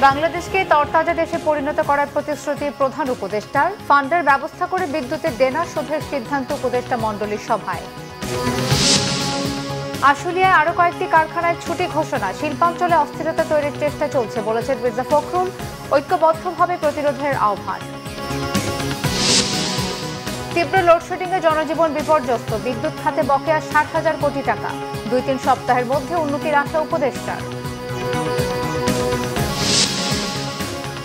বাংলাদেশকে তরতাজা দেশে পরিণত করার প্রতিশ্রুতি প্রধান উপদেষ্টার। ফান্ডের ব্যবস্থা করে বিদ্যুতের দেনা শোধের সিদ্ধান্ত উপদেষ্টা মণ্ডলীর সভায়। আশুলিয়ায় আরো কয়েকটি কারখানায় ছুটি ঘোষণা। শিল্পাঞ্চলে অস্থিরতা তৈরির চেষ্টা চলছে বলেছেন মির্জা ফখরুল। ঐক্যবদ্ধভাবে প্রতিরোধের আহ্বান। তীব্র লোডশেডিংয়ে জনজীবন বিপর্যস্ত। বিদ্যুৎ খাতে বকেয়া ৬০,০০০ কোটি টাকা। ২-৩ সপ্তাহের মধ্যে উন্নতির আশা উপদেষ্টার।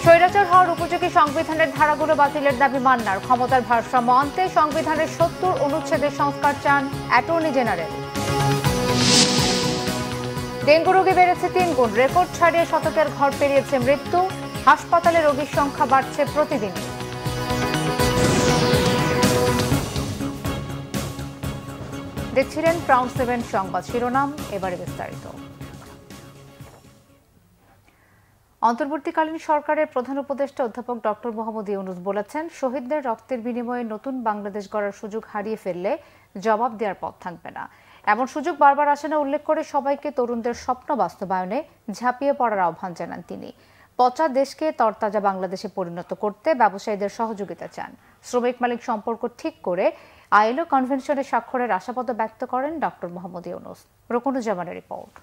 স্বৈরাচার হওয়ার উপযোগী সংবিধানের ধারাগুলো বাতিলের দাবি মান্নার। ক্ষমতার ভারসাম্য আনতে সংবিধানের ৭০ অনুচ্ছেদের সংস্কার চান অ্যাটর্নি জেনারেল। ডেঙ্গু রোগী বেড়েছে ৩ গুণ। রেকর্ড ছাড়িয়ে শতকের ঘর পেরিয়েছে মৃত্যু। হাসপাতালে রোগীর সংখ্যা বাড়ছে প্রতিদিন। দেখছিলেন ক্রাউন 7 সংবাদ শিরোনাম, এবারে বিস্তারিত। অন্তর্বর্তীকালীন সরকারের প্রধান উপদেষ্টা অধ্যাপক ডক্টর মোহাম্মদ ইউনূস বলেছেন, শহীদদের রক্তের বিনিময়ে নতুন বাংলাদেশ গড়ার সুযোগ হারিয়ে ফেললে জবাব দেওয়ার পথ থাকবে না। এমন সুযোগ বারবার আসে না উল্লেখ করে সবাইকে তরুণদের স্বপ্ন বাস্তবায়নে ঝাঁপিয়ে পড়ার আহ্বান জানান তিনি। পচা দেশকে তরতাজা বাংলাদেশে পরিণত করতে ব্যবসায়ীদের সহযোগিতা চান। শ্রমিক মালিক সম্পর্ক ঠিক করে আইএলও কনভেনশনে স্বাক্ষরের আশাবাদ ব্যক্ত করেন ডক্টর মোহাম্মদ ইউনূস। রকুনুজ্জামানের রিপোর্ট।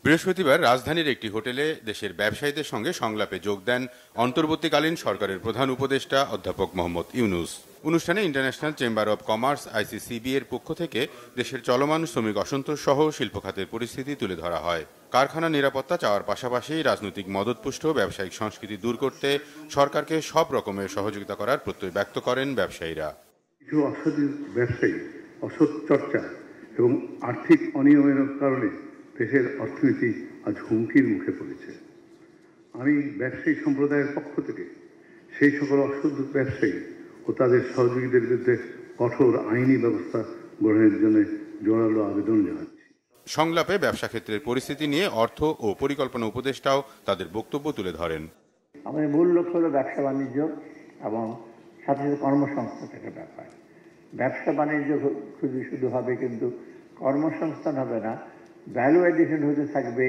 বৃহস্পতিবার রাজধানীর একটি হোটেলে দেশের ব্যবসায়ীদের সঙ্গে সংলাপে যোগ দেন অন্তর্বর্তীকালীন সরকারের প্রধান উপদেষ্টা অধ্যাপক মোহাম্মদ ইউনূস। অনুষ্ঠানে international chamber of commerce ICCB এর পক্ষ থেকে দেশের চলমান শ্রমিক অসন্তোষ সহ শিল্প খাতের পরিস্থিতি তুলে ধরা হয়। কারখানা নিরাপত্তা চাওয়ার পাশাপাশি রাজনৈতিক মদতপুষ্ট ব্যবসায়িক সংস্কৃতি দূর করতে সরকারকে সব রকমের সহযোগিতা করার প্রত্যয় ব্যক্ত করেন ব্যবসায়ীরা। কিছু অসৎ ব্যবসায়ী অসৎ চর্চা এবং আর্থিক অনিয়মের কারণে দেশের অর্থনীতি আজ হুমকির মুখে পড়েছে। আমি ব্যবসায়ী সম্প্রদায়ের পক্ষ থেকে সেই সকল অসৎ ব্যবসায়ী ও তাদের সহযোগীদের বিরুদ্ধে কঠোর আইনি ব্যবস্থা গ্রহণের জন্য জোরালো আবেদন জানাচ্ছি। সংলাপে ব্যবসা ক্ষেত্রের পরিস্থিতি নিয়ে অর্থ ও পরিকল্পনা উপদেষ্টাও তাদের বক্তব্য তুলে ধরেন। আমাদের মূল লক্ষ্য হলো ব্যবসা বাণিজ্য এবং সাথে সাথে কর্মসংস্থানের ব্যাপার। ব্যবসা বাণিজ্য শুধু হবে কিন্তু কর্মসংস্থান হবে না, ভ্যালু এডিশন হতে থাকবে।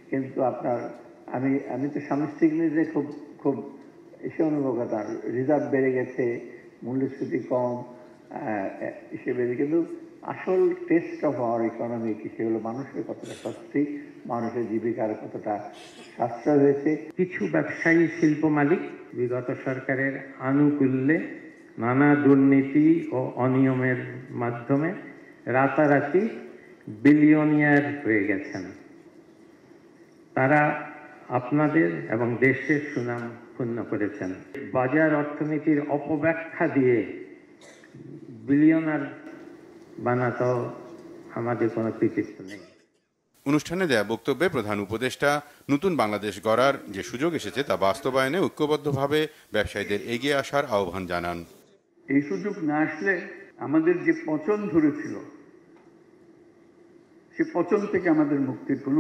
কিন্তু আপনার আমি তো সামষ্টিক নিয়ে খুব এসে অনুভবতা, রিজার্ভ বেড়ে গেছে, মূল্যস্ফীতি কম এসে বেড়ে, কিন্তু আসল টেস্ট অফ আওয়ার ইকোনমিক সেগুলো মানুষের কতটা স্বস্তি, মানুষের জীবিকার কতটা সাশ্রয় হয়েছে। কিছু ব্যবসায়ী শিল্প মালিক বিগত সরকারের আনুকূল্যে নানা দুর্নীতি ও অনিয়মের মাধ্যমে রাতারাতি বিলিয়নিয়ার হয়ে গেছেন। তারা আপনাদের এবং দেশের সুনাম ক্ষুণ্ণ করেছেন। বাজার অর্থনীতির অপব্যাখ্যা দিয়ে বিলিয়নার বানাতো আমাদের কোনো কৃতিত্ব নেই। অনুষ্ঠানে দেয়া বক্তব্যে প্রধান উপদেষ্টা নতুন বাংলাদেশ গড়ার যে সুযোগ এসেছে তা বাস্তবায়নে ঐক্যবদ্ধভাবে ব্যবসায়ীদের এগিয়ে আসার আহ্বান জানান। এই সুযোগ না আসলে আমাদের যে পচন ধরেছিল, সে পচন থেকে আমাদের মুক্তির কোনো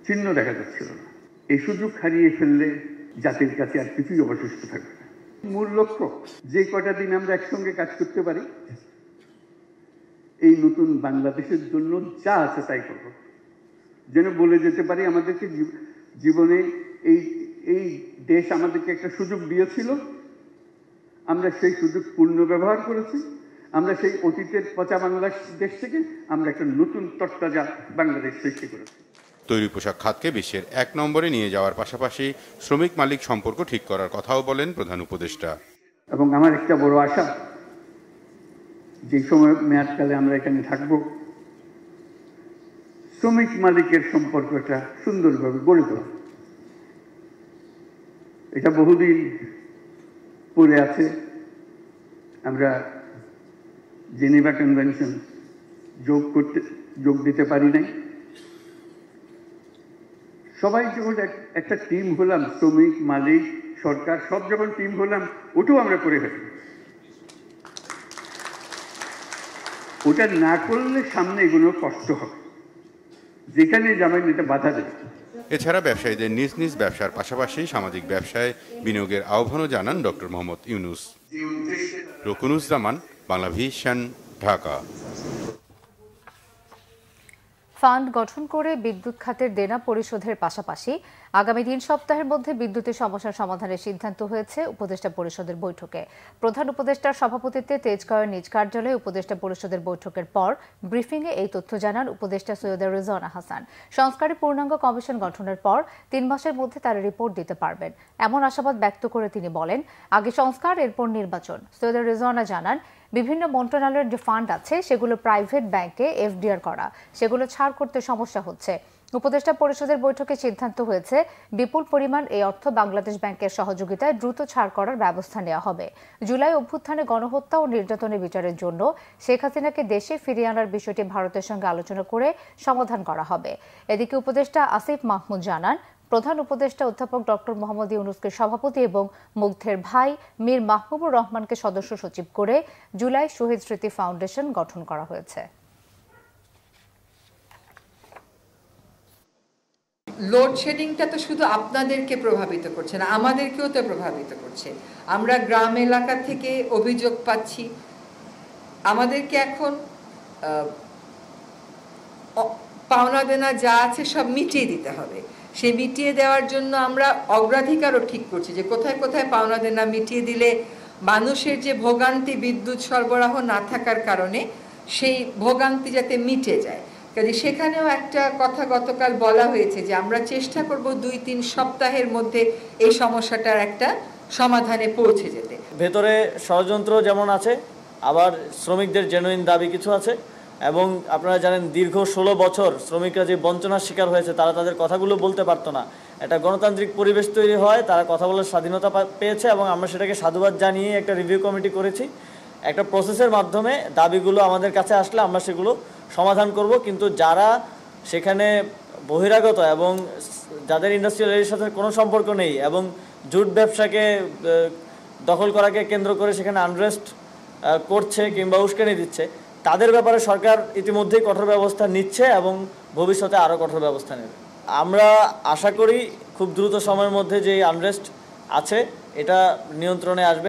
চিহ্ন দেখা যাচ্ছিল না। এই সুযোগ হারিয়ে ফেললে জাতির কাছে আর কিছুই অবশিষ্ট থাকবে না। মূল লক্ষ্য, যে কটা দিন আমরা একসঙ্গে কাজ করতে পারি, এই নতুন বাংলাদেশের জন্য যা আছে তাই করব, যেন বলে যেতে পারি আমাদেরকে জীবনে এই দেশ আমাদেরকে একটা সুযোগ দিয়েছিল, আমরা সেই সুযোগ পূর্ণ ব্যবহার করেছি। আমরা সেই অতীতের পচা বাংলাদেশ থেকে আমরা একটা নতুন তরতাজা বাংলাদেশ সৃষ্টি করেছি। তৈরি পোশাক খাতকে বিশ্বের 1 নম্বরে নিয়ে যাওয়ার পাশাপাশি শ্রমিক মালিক সম্পর্ক ঠিক করার কথাও বলেন প্রধান উপদেষ্টা। এবং আমার একটা বড় আশা, যে সময় মেয়াদকালে আমরা এখানে থাকব, শ্রমিক মালিকের সম্পর্কটা সুন্দরভাবে গড়ে তোলা। এটা বহুদিন পড়ে আছে। আমরা জেনেভা কনভেনশন যোগ দিতে পারি নাই। সবাই যখন একটা টিম হলাম, শ্রমিক মালিক সরকার সব যখন টিম হলাম, ওটাও আমরা করে ফেলি। ওটা না করলে সামনে এগুলো কষ্ট হবে, যেখানে যাবেন এটা বাধা দেবে। এছাড়া ব্যবসায়ীদের নিজ নিজ ব্যবসার পাশাপাশি সামাজিক ব্যবসায় বিনিয়োগের আহ্বানও জানান doctor Mohammad Yunus. Rokunuzzaman, Bangla vision, Dhaka. Fund গঠন করে বিদ্যুৎ খাতের দেনা পরিশোধের পাশাপাশি আগামী 3 সপ্তাহের মধ্যে বিদ্যুতের সমস্যার সমাধানের সিদ্ধান্ত হয়েছে উপদেষ্টা পরিষদের বৈঠকে। প্রধান উপদেষ্টার সভাপতিত্বে তেজগাঁওয়ের নিজ কার্যালয়ে উপদেষ্টা পরিষদের বৈঠকের পর ব্রিফিংয়ে এই তথ্য জানান উপদেষ্টা সৈয়দা রেজওয়ানা হাসান। সংস্কারে পূর্ণাঙ্গ কমিশন গঠনের পর 3 মাসের মধ্যে তারা রিপোর্ট দিতে পারবেন এমন আশাবাদ ব্যক্ত করে তিনি বলেন, আগে সংস্কার এরপর নির্বাচন। সৈয়দা রেজওয়ানা জানান, বিভিন্ন মন্ত্রণালয়ের যে ফান্ড আছে সেগুলো প্রাইভেট ব্যাংকে এফডিআর করা, সেগুলো ছাড় করতে সমস্যা হচ্ছে। উপদেষ্টা পরিষদের বৈঠকে সিদ্ধান্ত হয়েছে বিপুল পরিমাণ এই অর্থ বাংলাদেশ ব্যাংকের সহযোগিতায় দ্রুত ছাড় করার ব্যবস্থা নেওয়া হবে। জুলাই অভ্যুত্থানে গণহত্যা ও নির্যাতনের বিচারের জন্য শেখ হাসিনাকে দেশে ফিরিয়ে আনার বিষয়টি ভারতের সঙ্গে আলোচনা করে সমাধান করা হবে। এদিকে উপদেষ্টা আসিফ মাহমুদ জানান, প্রধান উপদেষ্টা অধ্যাপক ডক্টর মোহাম্মদ ইউনূসকে সভাপতি এবং মুগ্ধের ভাই মীর মাহবুবুর রহমানকে সদস্য সচিব করে জুলাই শহীদ স্মৃতি ফাউন্ডেশন গঠন করা হয়েছে। লোডশেডিংটা তো শুধু আপনাদেরকে প্রভাবিত করছে না, আমাদেরকেও তো প্রভাবিত করছে। আমরা গ্রাম এলাকা থেকে অভিযোগ পাচ্ছি, আমাদেরকে এখন পাওনা দেনা যা আছে সব মিটিয়ে দিতে হবে। সেই মিটিয়ে দেওয়ার জন্য আমরা অগ্রাধিকারও ঠিক করছি যে কোথায় কোথায় পাওনা দেনা মিটিয়ে দিলে মানুষের যে ভোগান্তি বিদ্যুৎ সরবরাহ না থাকার কারণে সেই ভোগান্তি যাতে মিটে যায়। কাজে সেখানেও একটা কথা গতকাল বলা হয়েছে যে আমরা চেষ্টা করব 2-3 সপ্তাহের মধ্যে এই সমস্যাটার একটা সমাধানে পৌঁছে যেতে। ভেতরে ষড়যন্ত্র যেমন আছে, আবার শ্রমিকদের জেনুইন দাবি কিছু আছে, এবং আপনারা জানেন দীর্ঘ 16 বছর শ্রমিকরা যে বঞ্চনার শিকার হয়েছে, তারা তাদের কথাগুলো বলতে পারতো না। একটা গণতান্ত্রিক পরিবেশ তৈরি হয়, তারা কথা বলার স্বাধীনতা পেয়েছে, এবং আমরা সেটাকে সাধুবাদ জানিয়ে একটা রিভিউ কমিটি করেছি। একটা প্রসেসের মাধ্যমে দাবিগুলো আমাদের কাছে আসলে আমরা সেগুলো সমাধান করব। কিন্তু যারা সেখানে বহিরাগত এবং যাদের ইন্ডাস্ট্রিয়াল এরিয়ার সাথে কোনো সম্পর্ক নেই এবং জুট ব্যবসাকে দখল করাকে কেন্দ্র করে সেখানে আনরেস্ট করছে কিংবা উস্কানি দিচ্ছে, তাদের ব্যাপারে সরকার ইতিমধ্যেই কঠোর ব্যবস্থা নিচ্ছে এবং ভবিষ্যতে আরও কঠোর ব্যবস্থা নেবে। আমরা আশা করি খুব দ্রুত সময়ের মধ্যে যে আনরেস্ট আছে এটা নিয়ন্ত্রণে আসবে।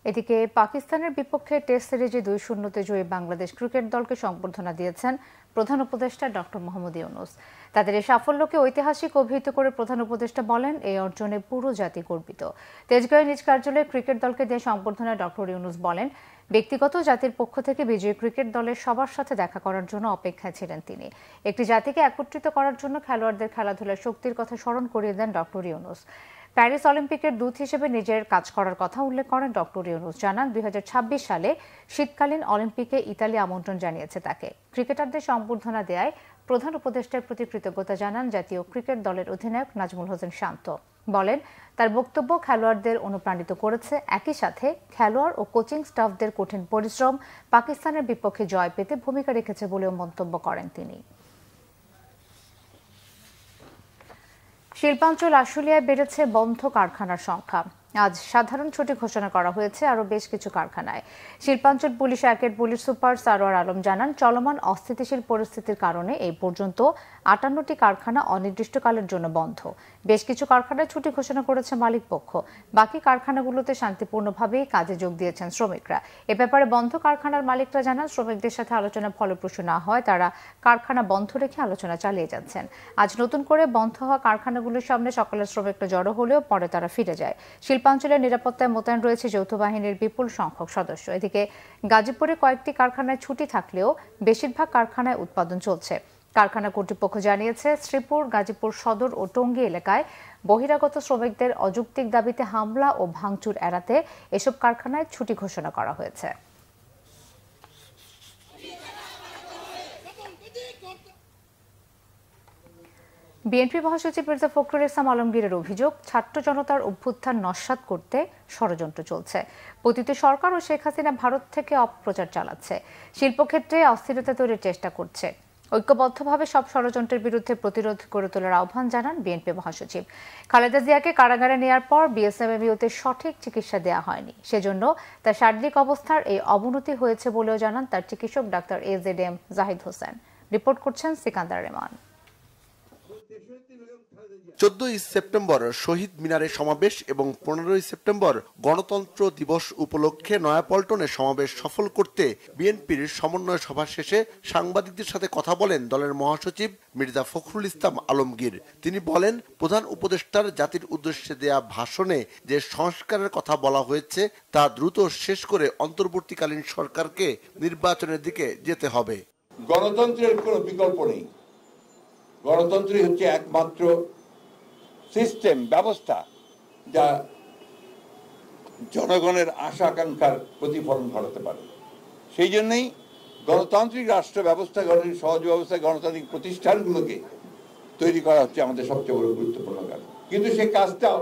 এদিকে পাকিস্তানের বিপক্ষে টেস্ট সিরিজে 2-0 জয়ী বাংলাদেশ ক্রিকেট দলকে সংবর্ধনা দিয়েছেন প্রধান উপদেষ্টা ডক্টর মোহাম্মদ ইউনূস। তাদের এই সাফল্যকে ঐতিহাসিক অভিহিত করে প্রধান উপদেষ্টা বলেন, এই অর্জনে পুরো জাতি গর্বিত। তেজগাঁওয়ে নিজ কার্যালয়ে ক্রিকেট দলকে দিয়ে সংবর্ধনায় ডক্টর ইউনূস বলেন, ব্যক্তিগত জাতির পক্ষ থেকে বিজয়ী ক্রিকেট দলের সবার সাথে দেখা করার জন্য অপেক্ষায় ছিলেন তিনি। একটি জাতিকে একত্রিত করার জন্য খেলোয়াড়দের খেলাধুলার শক্তির কথা স্মরণ করিয়ে দেন ডক্টর ইউনূস। প্যারিস অলিম্পিকের দূত হিসেবে নিজের কাজ করার কথা উল্লেখ করেন ডক্টর ইউনূস। জানান, 2026 সালে শীতকালীন অলিম্পিকে ইতালি আমন্ত্রণ জানিয়েছে তাকে। ক্রিকেটারদের সংবর্ধনা দেয়ায় প্রধান উপদেষ্টার প্রতি কৃতজ্ঞতা জানান জাতীয় ক্রিকেট দলের অধিনায়ক নাজমুল হোসেন শান্ত। বলেন, তার বক্তব্য খেলোয়াড়দের অনুপ্রাণিত করেছে, একই সাথে খেলোয়াড় ও কোচিং স্টাফদের কঠিন পরিশ্রম পাকিস্তানের বিপক্ষে জয় পেতে ভূমিকা রেখেছে বলেও মন্তব্য করেন তিনি। শিল্পাঞ্চল আশুলিয়ায় বেড়েছে বন্ধ কারখানার সংখ্যা। আজ সাধারণ ছুটি ঘোষণা করা হয়েছে আরও বেশ কিছু কারখানায়। শিল্পাঞ্চল পুলিশ 1-এর পুলিশ সুপার সারোয়ার আলম জানান, চলমান অস্থিতিশীল পরিস্থিতির কারণে এই পর্যন্ত 58টি কারখানা অনির্দিষ্টকালের জন্য বন্ধ। বেশ কিছু কারখানায় ছুটি ঘোষণা করেছে মালিক পক্ষ। বাকি কারখানাগুলোতে শান্তিপূর্ণভাবেই কাজে যোগ দিয়েছেন শ্রমিকরা। এ ব্যাপারে বন্ধ কারখানার মালিকরা জানান, শ্রমিকদের সাথে আলোচনা ফলপ্রসূ না হয় তারা কারখানা বন্ধ রেখে আলোচনা চালিয়ে যাচ্ছেন। আজ নতুন করে বন্ধ হওয়া কারখানাগুলোর সামনে সকালে শ্রমিকরা জড়ো হলেও পরে তারা ফিরে যায়। শিল্পাঞ্চলের নিরাপত্তায় মোতায়েন রয়েছে যৌথ বাহিনীর বিপুল সংখ্যক সদস্য। এদিকে গাজীপুরে কয়েকটি কারখানায় ছুটি থাকলেও বেশিরভাগ কারখানায় উৎপাদন চলছে। কারখানা কর্তৃপক্ষ জানিয়েছে, শ্রীপুর, গাজীপুর সদর ও টঙ্গী এলাকায় বহিরাগত শ্রমিকদের অযৌক্তিক দাবিতে হামলা ও ভাঙচুর এড়াতে এসব কারখানায় ছুটি ঘোষণা করা হয়েছে। বিএনপি মহাসচিব মির্জা ফখরুল ইসলাম আলমগীরের অভিযোগ, ছাত্র জনতার অভ্যুত্থান নস্যাৎ করতে ষড়যন্ত্র চলছে। পতিত সরকার ও শেখ হাসিনা ভারত থেকে অপপ্রচার চালাচ্ছে, শিল্পক্ষেত্রে অস্থিরতা তৈরির চেষ্টা করছে। ঐক্যবদ্ধভাবে সব ষড়যন্ত্রের বিরুদ্ধে প্রতিরোধ গড়ে তোলার আহ্বান জানান বিএনপি মহাসচিব। খালেদা জিয়াকে কারাগারে নেওয়ার পর বিএসএমএমইউতে সঠিক চিকিৎসা দেওয়া হয়নি, সেজন্য তার শারীরিক অবস্থার এই অবনতি হয়েছে বলেও জানান তার চিকিৎসক doctor AZM Zahid Hossain. Report করছেন সিকান্দার রেমান। 14 সেপ্টেম্বর শহীদ মিনারে সমাবেশ এবং 15 সেপ্টেম্বর গণতন্ত্র দিবস উপলক্ষে নয়াপল্টনে সমাবেশ সফল করতে বিএনপির সমন্বয় সভা শেষে সাংবাদিকদের সাথে কথা বলেন দলের মহাসচিব মির্জা ফখরুল ইসলাম আলমগীর। তিনি বলেন, প্রধান উপদেষ্টার জাতির উদ্দেশ্যে দেয়া ভাষণে যে সংস্কারের কথা বলা হয়েছে তা দ্রুত শেষ করে অন্তর্বর্তীকালীন সরকারকে নির্বাচনের দিকে যেতে হবে। গণতন্ত্রের কোনো বিকল্প নেই। গণতন্ত্রই হচ্ছে একমাত্র সিস্টেম, ব্যবস্থা যা জনগণের আশা আকাঙ্ক্ষার প্রতিফলন ঘটাতে পারে। সেই জন্যই গণতান্ত্রিক রাষ্ট্র ব্যবস্থা, গণতান্ত্রিক সহজ ব্যবস্থা, গণতান্ত্রিক প্রতিষ্ঠানগুলোকে তৈরি করা হচ্ছে আমাদের সবচেয়ে বড় গুরুত্বপূর্ণ কাজ। কিন্তু সেই কাজটাও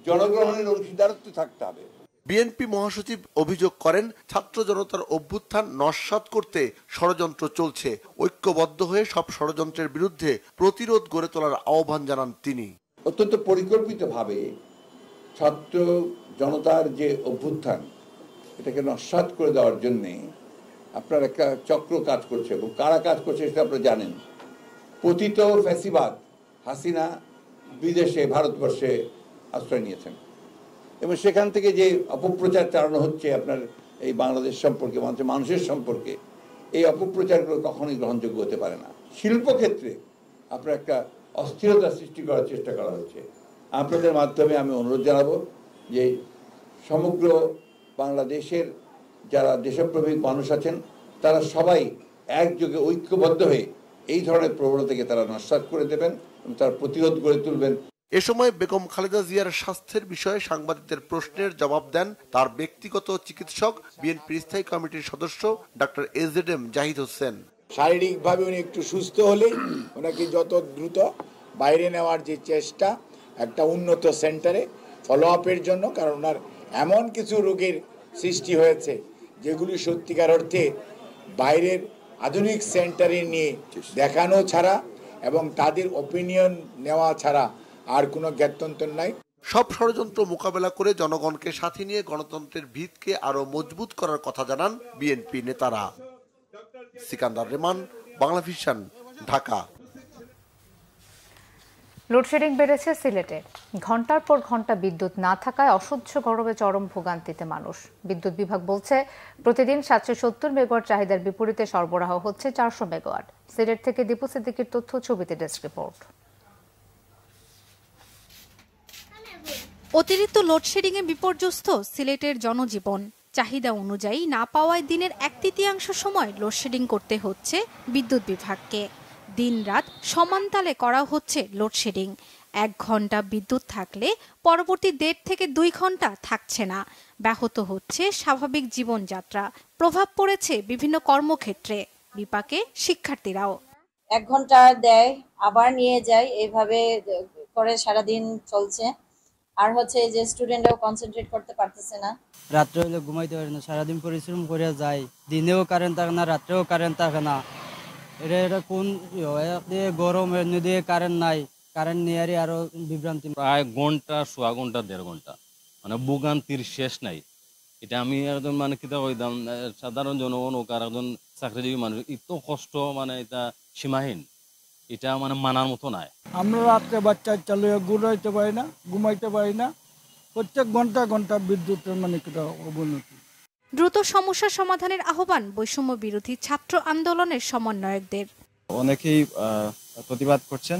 জনগণের অংশীদারত্ব থাকতে হবে। বিএনপি মহাসচিব অভিযোগ করেন, ছাত্র জনতার অভ্যুত্থান নস্যাৎ করতে ষড়যন্ত্র চলছে। ঐক্যবদ্ধ হয়ে সব ষড়যন্ত্রের বিরুদ্ধে প্রতিরোধ গড়ে তোলার আহ্বান জানান তিনি। অত্যন্ত পরিকল্পিতভাবে ছাত্র জনতার যে অভ্যুত্থান, এটাকে নস্যাৎ করে দেওয়ার জন্যে আপনার একটা চক্র কাজ করছে, এবং কারা কাজ করছে সেটা আপনারা জানেন। পতিত ফ্যাসিবাদ হাসিনা বিদেশে, ভারতবর্ষে আশ্রয় নিয়েছেন, এবং সেখান থেকে যে অপপ্রচার চালানো হচ্ছে আপনার এই বাংলাদেশ সম্পর্কে, মানুষের সম্পর্কে, এই অপপ্রচারগুলো কখনোই গ্রহণযোগ্য হতে পারে না। শিল্পক্ষেত্রে আপনার একটা অস্থিরতা সৃষ্টি করার চেষ্টা করা হচ্ছে। আপনাদের মাধ্যমে আমি অনুরোধ জানাবো যে সমগ্র বাংলাদেশের যারা দেশপ্রেমিক মানুষ আছেন তারা সবাই একযোগে ঐক্যবদ্ধ হয়ে এই ধরনের প্রবণতাকে তারা নস্যাৎ করে দেবেন এবং তার প্রতিরোধ গড়ে তুলবেন। এ সময় বেগম খালেদা জিয়ার স্বাস্থ্যের বিষয়ে সাংবাদিকদের প্রশ্নের জবাব দেন তার ব্যক্তিগত চিকিৎসক, বিএনপির স্থায়ী কমিটির সদস্য ডক্টর এজেডএম জাহিদ হোসেন। শারীরিকভাবে উনি একটু সুস্থ হলে ওনাকে যত দ্রুত বাইরে নেওয়ার যে চেষ্টা, একটা উন্নত সেন্টারে ফলো আপের জন্য, কারণ ওনার এমন কিছু রোগের সৃষ্টি হয়েছে যেগুলি সত্যিকার অর্থে বাইরের আধুনিক সেন্টারে নিয়ে দেখানো ছাড়া এবং তাদের ওপিনিয়ন নেওয়া ছাড়া আর কোনো জ্ঞাতন্তর নাই। সব ষড়যন্ত্র মোকাবেলা করে জনগণকে সাথে নিয়ে গণতন্ত্রের ভিতকে আরো মজবুত করার কথা জানান বিএনপি নেতারা। সিকান্দার রেমান, বাংলাভিশন, ঢাকা। লোডশেডিং বেড়েছে সিলেটে। ঘন্টার পর ঘন্টা বিদ্যুৎ না থাকায় অসহ্য গরমে চরম ভোগান্তিতে মানুষ। বিদ্যুৎ বিভাগ বলছে, প্রতিদিন 770 মেগাওয়াট চাহিদার বিপরীতে সরবরাহ হচ্ছে 400 মেগাওয়াট। সিলেট থেকে দীপু সিদ্দিকীর তথ্য, ছবিতে ডেস্ক রিপোর্ট। অতিরিক্ত লোডশেডিংয়ে বিপর্যস্ত সিলেটের জনজীবন। চাহিদা অনুযায়ী না পাওয়ায় দিনের 1/3 সময় লোডশেডিং করতে হচ্ছে বিদ্যুৎ বিভাগকে। দিনরাত সমানতালে করা হচ্ছে লোডশেডিং। 1 ঘন্টা বিদ্যুৎ থাকলে পরবর্তী 1.5 থেকে 2 ঘন্টা থাকছে না। ব্যাহত হচ্ছে স্বাভাবিক জীবনযাত্রা। প্রভাব পড়েছে বিভিন্ন কর্মক্ষেত্রে। বিপাকে শিক্ষার্থীরাও। 1 ঘন্টা দেয়, আবার নিয়ে যায়, এইভাবে করে সারাদিন চলছে। আর হচ্ছে যে স্টুডেন্টরাও কনসেন্ট্রেট করতে পারতেছে না। রাত্রে হলে ঘুমাইতে পারে না, সারাদিন পরিশ্রম করে যায়, দিনেও কারেন্ট থাকে না, রাত্রেও কারেন্ট থাকে না। এটা কোন গরম নদী কারেন্ট নাই, কারেন্ট নিয়ে আরো বিভ্রান্তি। প্রায় ঘন্টা, সোয়া ঘন্টা, 1.5 ঘন্টা, মানে ভোগান্তির শেষ নাই। এটা আমি একজন মানে কিতা কইতাম, সাধারণ জনগণ ও কার একজন চাকরিজীবী মানুষ এত কষ্ট, মানে এটা সীমাহীন, এটা মানে মানার মতো নাই। আমরা রাত্রে বাচ্চা চালু ঘুরাইতে পারি না, ঘুমাইতে পারি না। প্রত্যেক ঘন্টা ঘন্টা বিদ্যুতের মানে কিটা অবনতি। দ্রুত সমস্যা সমাধানের আহ্বান বৈষম্য বিরোধী ছাত্র আন্দোলনের সমন্বয়কদের। অনেকেই প্রতিবাদ করছেন,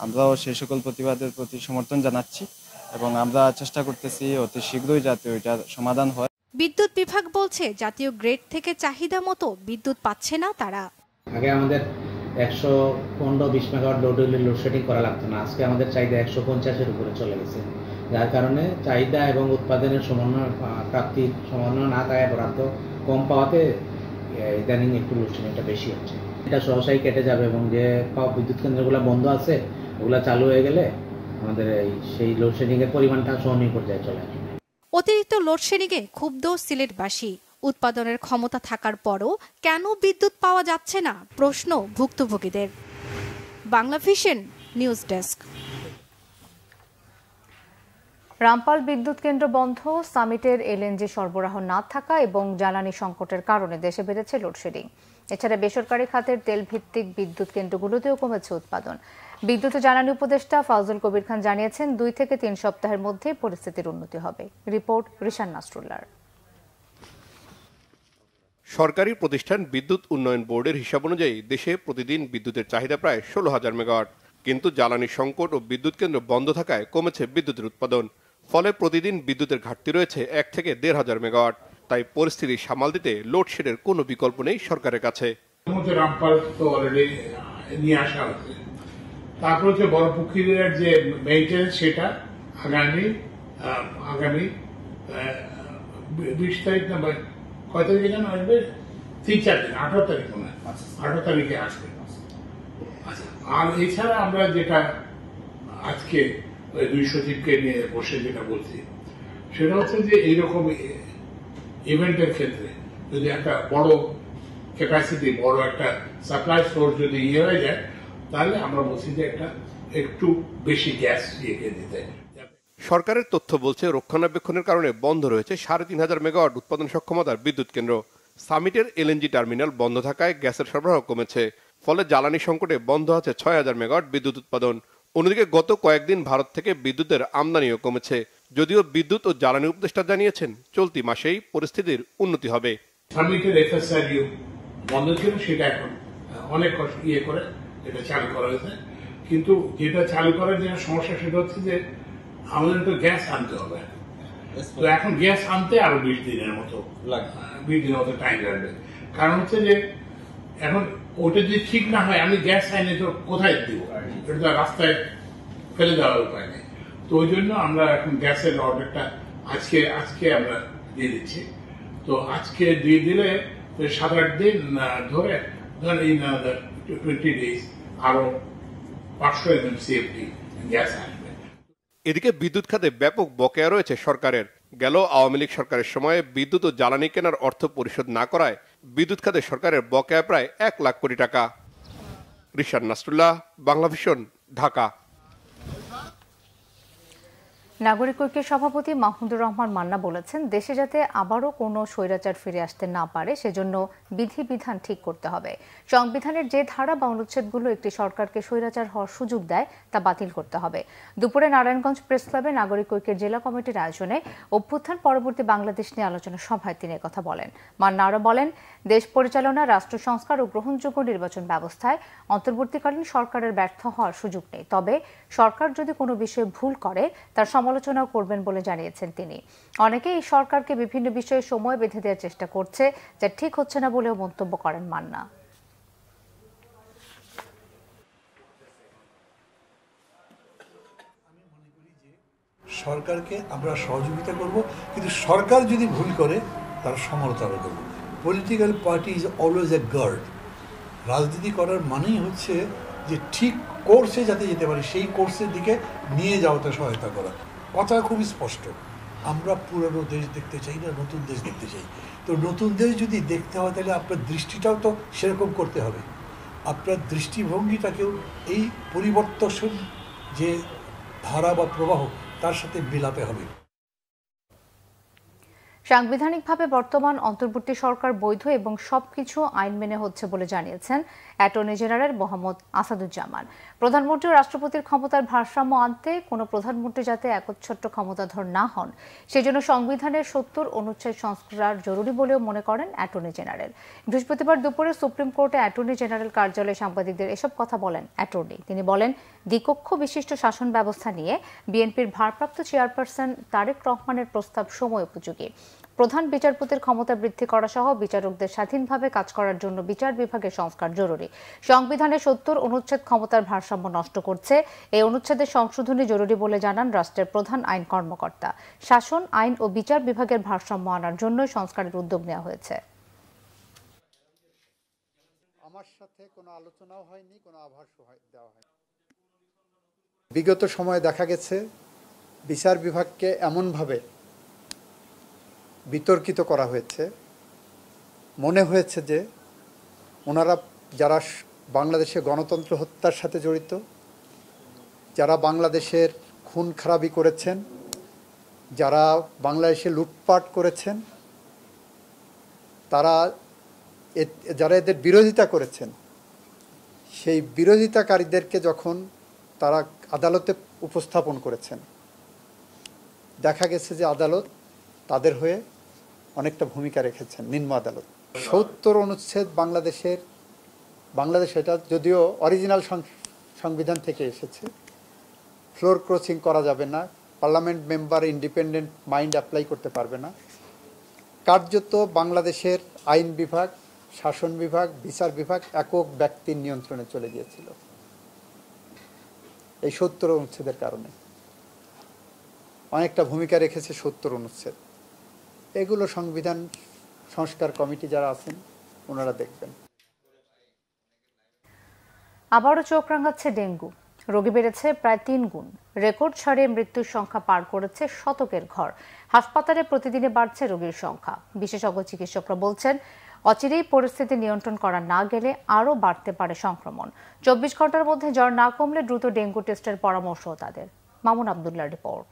আমরাও সেই সকল প্রতিবাদের প্রতি সমর্থন জানাচ্ছি এবং আমরা চেষ্টা করতেছি অতি শীঘ্রই যাতে ওইটার সমাধান হয়। বিদ্যুৎ বিভাগ বলছে, জাতীয় গ্রেড থেকে চাহিদা মতো বিদ্যুৎ পাচ্ছে না তারা। আগে আমাদের 115-20 মেগাওয়াট লোড হলে লোডশেডিং করা লাগতো না, আজকে আমাদের চাহিদা 150-এর উপরে চলে গেছে, যার কারণে চাহিদা এবং উৎপাদনের প্রাপ্তির সমন্বয় না থাকায় বরাদ্দ কম পাওয়াতে ইদানিং একটু লোডশেডিংটা বেশি হচ্ছে। এটা সহসাই কেটে যাবে এবং যে বিদ্যুৎ কেন্দ্রগুলো বন্ধ আছে ওগুলো চালু হয়ে গেলে আমাদের সেই লোডশেডিংয়ের পরিমাণটা সহনীয় পর্যায়ে চলে আসবে। অতিরিক্ত লোডশেডিংয়ে ক্ষুব্ধ সিলেটবাসী। উৎপাদনের ক্ষমতা থাকার পরও কেন বিদ্যুৎ পাওয়া যাচ্ছে না, প্রশ্ন ভুক্তভোগীদের। Banglavision news desk. রামপাল বিদ্যুৎ কেন্দ্র বন্ধ, সামিটের এলএনজি সরবরাহ না থাকা এবং জ্বালানি সংকটের কারণে দেশে বেড়েছে লোডশেডিং। এছাড়া বেসরকারি খাতের তেল ভিত্তিক বিদ্যুৎ কেন্দ্রগুলোতেও কমেছে উৎপাদন। বিদ্যুৎ ও জ্বালানি উপদেষ্টা ফাউজুল কবির খান জানিয়েছেন 2 থেকে 3 সপ্তাহের মধ্যে পরিস্থিতির উন্নতি হবে। রিপোর্ট রিশান নাসরুল্লাহ। সরকারি প্রতিষ্ঠান বিদ্যুৎ উন্নয়ন বোর্ডের হিসাব অনুযায়ী দেশে প্রতিদিন বিদ্যুতের চাহিদা প্রায় 16,000 মেগাওয়াট, কিন্তু জ্বালানি সংকট ও বিদ্যুৎ কেন্দ্র বন্ধ থাকায় কমেছে বিদ্যুতের উৎপাদন। ফলে প্রতিদিন বিদ্যুতের ঘাটতি রয়েছে 1 থেকে 1,500 মেগাওয়াট। তাই পরিস্থিতি সামাল দিতে লোডশেডের কোনো বিকল্প নেই সরকারের কাছে। তারপর হচ্ছে বড় পুকুরের যে মেইনটেন্স সেটা আগামী 20 তারিখ না কয় তারিখে যেন আসবে, 3-4 দিন, 18 তারিখ মনে হয়, 18 তারিখে আসবে। আর এছাড়া আমরা যেটা আজকে 2 সচিবকে নিয়ে বসে যেটা বলছি সেটা হচ্ছে যে এইরকম ইভেন্টের ক্ষেত্রে যদি একটা বড় ক্যাপাসিটি, বড় একটা সাপ্লাই সোর্স যদি হয়ে যায়, তাহলে আমরা বলছি যে একটু বেশি গ্যাস দিতে। সরকারের তথ্য বলছে রক্ষণাবেক্ষণের কারণে বন্ধ রয়েছে 3,500 মেগাওয়াট উৎপাদন সক্ষমতার বিদ্যুৎ কেন্দ্র। সামিটের এলএনজি টার্মিনাল বন্ধ থাকায় গ্যাসের সরবরাহ কমেছে। ফলে জ্বালানি সংকটে বন্ধ আছে 6,000 মেগাওয়াট বিদ্যুৎ উৎপাদন। অন্যদিকে গত কয়েকদিন ভারত থেকে বিদ্যুতের আমদানিও কমেছে। যদিও বিদ্যুৎ ও জ্বালানি উপদেষ্টা জানিয়েছেন চলতি মাসেই পরিস্থিতির উন্নতি হবে। সামিটের এফএসআরইউ বন্ধ ছিল, সেটা এখন অনেক করে এটা চালু করা হয়েছে। কিন্তু যেটা চালু করার যে সমস্যা সেটা হচ্ছে যে আমাদের তো গ্যাস আনতে হবে। তো এখন গ্যাস আনতে আরো 20 দিনের মতো টাইম লাগবে। কারণ হচ্ছে যে এখন ওটা যদি ঠিক না হয়, আমি গ্যাস আইনে তো কোথায় দিব, এটা তো রাস্তায় ফেলে দেওয়ার উপায় নেই। তো ওই জন্য আমরা এখন গ্যাসের অর্ডারটা আজকে আমরা দিয়ে দিচ্ছি। তো আজকে দিয়ে দিলে 7-8 দিন ধরে এই 20 days আরো 500 MMCFD গ্যাস আসবে। এদিকে বিদ্যুৎ খাতে ব্যাপক বকেয়া রয়েছে সরকারের। গেল আওয়ামী লীগ সরকারের সময়ে বিদ্যুৎ ও জ্বালানি কেনার অর্থ পরিশোধ না করায় বিদ্যুৎ খাতে সরকারের বকেয়া প্রায় 1 লাখ কোটি টাকা। রিশান নাসরুল্লাহ, বাংলাভিশন, ঢাকা। নাগরিক ঐক্যের সভাপতি মাহমুদুর রহমান মান্না বলেছেন, দেশে যাতে আবারও কোনো স্বৈরাচার ফিরে আসতে না পারে সেজন্য বিধিবিধান ঠিক করতে হবে। সংবিধানের যে ধারা বা অনুচ্ছেদগুলো একটি সরকারকে স্বৈরাচার হওয়ার সুযোগ দেয় তা বাতিল করতে হবে। দুপুরে নারায়ণগঞ্জ প্রেস ক্লাবে নাগরিক ঐক্যের জেলা কমিটির আয়োজনে অভ্যুত্থান পরবর্তী বাংলাদেশ নিয়ে আলোচনা সভায় তিনি কথা বলেন। মান্না আরও বলেন, দেশ পরিচালনা, রাষ্ট্র সংস্কার ও গ্রহণযোগ্য নির্বাচন ব্যবস্থায় অন্তর্বর্তীকালীন সরকারের ব্যর্থ হওয়ার সুযোগ নেই। তবে সরকার যদি কোনো বিষয়ে ভুল করে তার সমালোচনাও করবেন বলে জানিয়েছেন তিনি। অনেকে এই সরকারকে বিভিন্ন বিষয়ে সময় বেঁধে দেওয়ার চেষ্টা করছে, যা ঠিক হচ্ছে না বলেও মন্তব্য করেন মান্না। সরকারকে আমরা সহযোগিতা করব, কিন্তু সরকার যদি ভুল করে তার সমালোচনা করব। Political party is always a guard. রাজনীতি করার মানেই হচ্ছে যে ঠিক কোর্সে যাতে যেতে পারে, সেই কোর্সের দিকে নিয়ে যাওয়াতে সহায়তা করা। কথা খুবই স্পষ্ট, আমরা পুরনো দেশ দেখতে চাই না, নতুন দেশ দেখতে চাই। তো নতুন দেশ যদি দেখতে হয় তাহলে আপনার দৃষ্টিটাও তো সেরকম করতে হবে। আপনার দৃষ্টিভঙ্গিটাকেও এই পরিবর্তনশীল যে ধারা বা প্রবাহ তার সাথে মিলাতে হবে। সাংবিধানিকভাবে বর্তমান অন্তর্বর্তী সরকার বৈধ এবং সবকিছু আইন মেনে হচ্ছে বলে জানিয়েছেন অ্যাটর্নি জেনারেল মোহাম্মদ আসাদুজ্জামান। প্রধানমন্ত্রী ও রাষ্ট্রপতির ক্ষমতার ভারসাম্য আনতে কোনো প্রধানমন্ত্রী যাতে একচ্ছত্র ক্ষমতাধর না হন সেজন্য সংবিধানের 70 অনুচ্ছেদ সংস্কার জরুরি বলেও মনে করেন অ্যাটর্নি জেনারেল। বৃহস্পতিবার দুপুরে সুপ্রিম কোর্টে অ্যাটর্নি জেনারেল কার্যালয়ে সাংবাদিকদের এসব কথা বলেন অ্যাটর্নি। তিনি বলেন, দ্বিকক্ষ বিশিষ্ট শাসন ব্যবস্থা নিয়ে বিএনপির ভারপ্রাপ্ত চেয়ারপারসন তারেক রহমানের প্রস্তাব সময় উপযোগী। প্রধান বিচারপতির ক্ষমতা বৃদ্ধি করা সহ বিচারকদের স্বাধীনভাবে কাজ করার জন্য বিচার বিভাগের সংস্কার জরুরি। সংবিধানের 70 অনুচ্ছেদ ক্ষমতার ভারসাম্য নষ্ট করছে। এই অনুচ্ছেদের সংশোধনী জরুরি বলে জানান রাষ্ট্রের প্রধান আইন কর্মকর্তা। শাসন, আইন ও বিচার বিভাগের ভারসাম্য আনার জন্যই সংস্কারের উদ্যোগ নেওয়া হয়েছে। আমার সাথে কোনো আলোচনাও হয়নি, কোনো আভাসও দেওয়া হয়নি। বিগত সময়ে দেখা গেছে বিচার বিভাগকে এমনভাবে বিতর্কিত করা হয়েছে, মনে হয়েছে যে ওনারা যারা বাংলাদেশে গণতন্ত্র হত্যার সাথে জড়িত, যারা বাংলাদেশের খুন খারাপি করেছেন, যারা বাংলাদেশে লুটপাট করেছেন, তারা যারা এদের বিরোধিতা করেছেন সেই বিরোধিতাকারীদেরকে যখন তারা আদালতে উপস্থাপন করেছেন, দেখা গেছে যে আদালত তাদের হয়ে অনেকটা ভূমিকা রেখেছেন। নিম্ন আদালত ৭০ অনুচ্ছেদ বাংলাদেশ এটা যদিও অরিজিনাল সংবিধান থেকে এসেছে, ফ্লোর ক্রসিং করা যাবে না, parliament member independent mind apply করতে পারবে না, কার্যত বাংলাদেশের আইন বিভাগ, শাসন বিভাগ, বিচার বিভাগ একক ব্যক্তির নিয়ন্ত্রণে চলে গিয়েছিল এই ৭০ অনুচ্ছেদের কারণে। অনেকটা ভূমিকা রেখেছে ৭০ অনুচ্ছেদ। এগুলো সংবিধান সংস্কার কমিটি যারা আছেন ওনারা দেখবেন। আবারও চোখ রাঙাচ্ছে ডেঙ্গু। রোগী বেড়েছে প্রায় ৩ গুণ। রেকর্ড ছাড়িয়ে মৃত্যুর সংখ্যা পার করেছে শতকের ঘর। হাসপাতালে প্রতিদিনে বাড়ছে রোগীর সংখ্যা। বিশেষজ্ঞ চিকিৎসকরা বলছেন, অচিরেই পরিস্থিতি নিয়ন্ত্রণ করা না গেলে আরও বাড়তে পারে সংক্রমণ। ২৪ ঘন্টার মধ্যে জ্বর না কমলে দ্রুত ডেঙ্গু টেস্টের পরামর্শ তাদের। মামুন আবদুল্লাহর রিপোর্ট।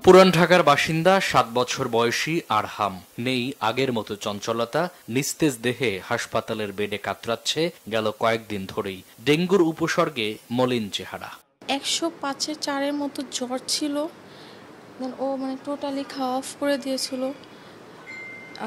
পুরান ঢাকার বাসিন্দা ৭ বছর বয়সী আরহাম। নেই আগের মতো চঞ্চলতা, নিস্তেজ দেহে হাসপাতালের বেডে কাতরাচ্ছে গেল কয়েকদিন ধরেই। ডেঙ্গুর উপসর্গে মলিন চেহারা। ১০৫/৪ মতো জ্বর ছিল, ও টোটালি খাওয়া অফ করে দিয়েছিল,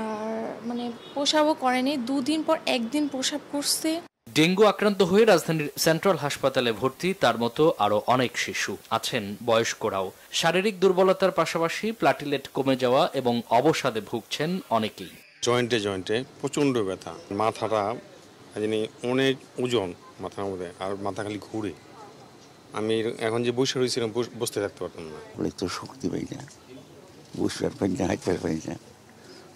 আর প্রসাবও করেনি। ২ দিন পর একদিন প্রসাব করছে। ডেঙ্গু আক্রান্ত হয়ে রাজধানীর সেন্ট্রাল হাসপাতালে ভর্তি তার মতো আরো অনেক শিশু আছেন, বয়স্করাও। শারীরিক দুর্বলতার পাশাপাশি প্লাটিলেট কমে যাওয়া এবং অবসাদে ভুগছেন অনেকেই। জয়েন্টে প্রচন্ড ব্যথা, মাথাটা অনেক ওজন মাথার মধ্যে, আর মাথা খালি ঘুরে। আমি এখন যে বসে রয়েছিলাম বসতে থাকতে পারতাম না। তো শক্তি পাই না, বসতে পারি না, হাঁটতে পারি না,